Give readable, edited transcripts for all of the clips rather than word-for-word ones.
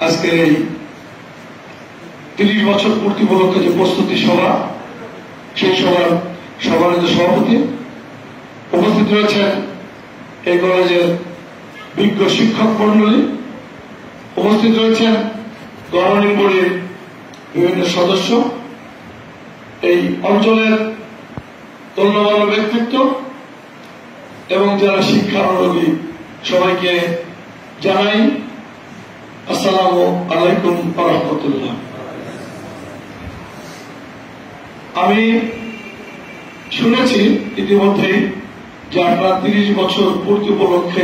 আজকের এই 30 বছর পূর্তি উপলক্ষে যে প্রস্তুতি সভা, সেই সভার সভাপতি উপস্থিত রয়েছেন এই কলেজের বিজ্ঞ শিক্ষক মন্ডলী, উপস্থিত রয়েছেন গভর্নিং বডির বিভিন্ন সদস্য, এই অঞ্চলের গণ্যমান্য ব্যক্তিত্ব এবং যারা শিক্ষানুরাগী, সবাইকে জানাই আসসালামু আলাইকুম ওয়া রাহমাতুল্লাহ। আমি শুনেছি ইতিমধ্যেই যে আপনারা 30 বছর পূর্তি উপলক্ষে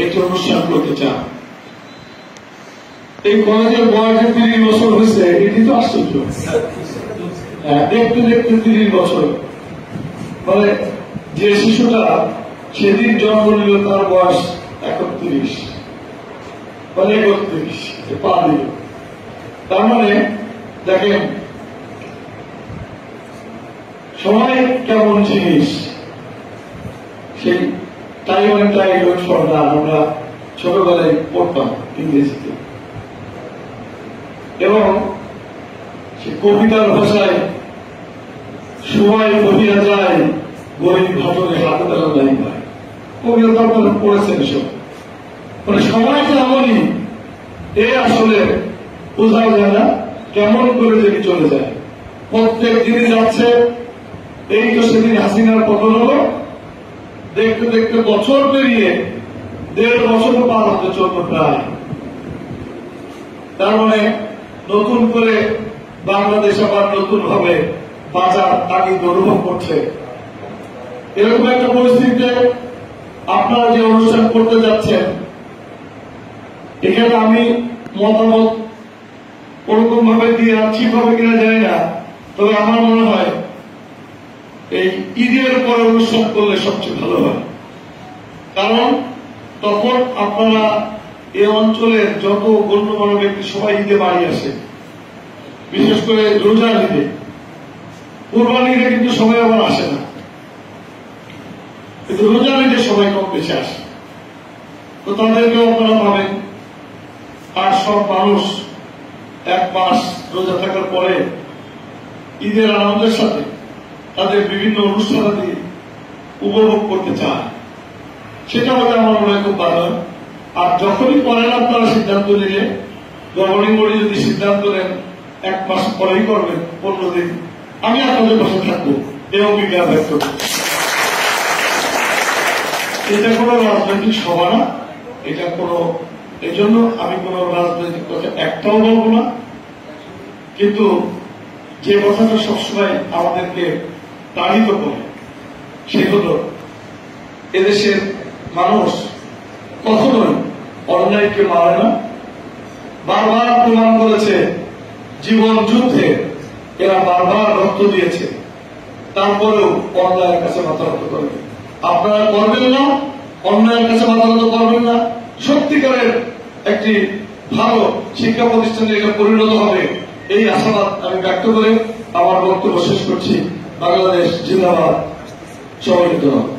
একটি অনুষ্ঠান করতে চান। এই কলেজের বয়সে 30 বছর হয়েছে, এটি তো আশ্চর্য। দেখতে দেখতে 30 বছর, মানে যে শিশুটা সেদিন জন্ম নিল তার বয়স 31, মানে 31 পা দিল। তার মানে দেখেন সময় কেমন জিনিস। সেই time and time wait for none আমরা ছোটবেলায় পড়তাম ইংরেজিতে, এবং সে কবিতার ভাষায় সময় বহিয়া যায় গরিব ভাটরে হাতে তারা নাই পায়। কবিতা আপনারা পড়েছেন সব, মানে সময়টা এমনই, এ আসলে বোঝা যায় না কেমন করে যদি চলে যায়। প্রত্যেক দিন যাচ্ছে, এই তো সেদিন হাসিনার পতন হলো, দেখতে দেখতে বছর পেরিয়ে 1.5 বছর পার হতে চলল প্রায়। তার মানে নতুন করে বাংলাদেশ আবার নতুন ভাবে বাজার তাগিদ অনুভব করছে। এরকম একটা পরিস্থিতিতে আপনারা যে অনুষ্ঠান করতে যাচ্ছেন, এখানে আমি মতামত ওরকম ভাবে দিয়ে ঠিক হবে কিনা জানি না, তবে আমার মনে হয় এই ঈদের পরে অনুষ্ঠান করলে সবচেয়ে ভালো হয়। কারণ তখন আপনারা এই অঞ্চলের যত গণ্যমান্য ব্যক্তি সবাই ঈদে বাড়ি আসে, বিশেষ করে রোজার ঈদে। কুরবানির ঈদে কিন্তু সবাই আবার আসে না, কিন্তু রোজার ঈদে সবাই কম বেশি আসে। তো তাদেরকেও আপনারা পাবেন। আর সব মানুষ 1 মাস রোজা থাকার পরে ঈদের আনন্দের সাথে তাদের বিভিন্ন অনুষ্ঠানাদি উপভোগ করতে চায়, সেটা হলে আমার মনে হয় খুব ভালো। আর যখনই পরেন আপনারা সিদ্ধান্ত নিলে, গভর্নিং বডি যদি সিদ্ধান্ত নেন 1 মাস পরেই করবেন, 15 দিন, আমি আপনাদের পাশে থাকবো, এই অঙ্গীকার ব্যক্ত করব। এটা কোনো রাজনৈতিক সভা না, এটা কোনো, এই জন্য আমি কোনো রাজনৈতিক কথা একটাও বলবো না। কিন্তু যে কথাটা সবসময় আমাদেরকে তাড়িত করে, সে হল এদেশের মানুষ কখনোই অন্যায়কে মারে না। বারবার প্রমাণ করেছে, জীবন যুদ্ধে এরা বারবার রক্ত দিয়েছে, তারপরেও অন্যায়ের কাছে মাথা নত করে। আপনারা করবেন না, অন্যায়ের কাছে মাথা নত করবেন না। সত্যিকারের একটি ভালো শিক্ষা প্রতিষ্ঠানে এটা পরিণত হবে, এই আশাবাদ আমি ব্যক্ত করে আমার বক্তব্য শেষ করছি। বাংলাদেশ জিন্দাবাদ, সবাইকে ধন্যবাদ।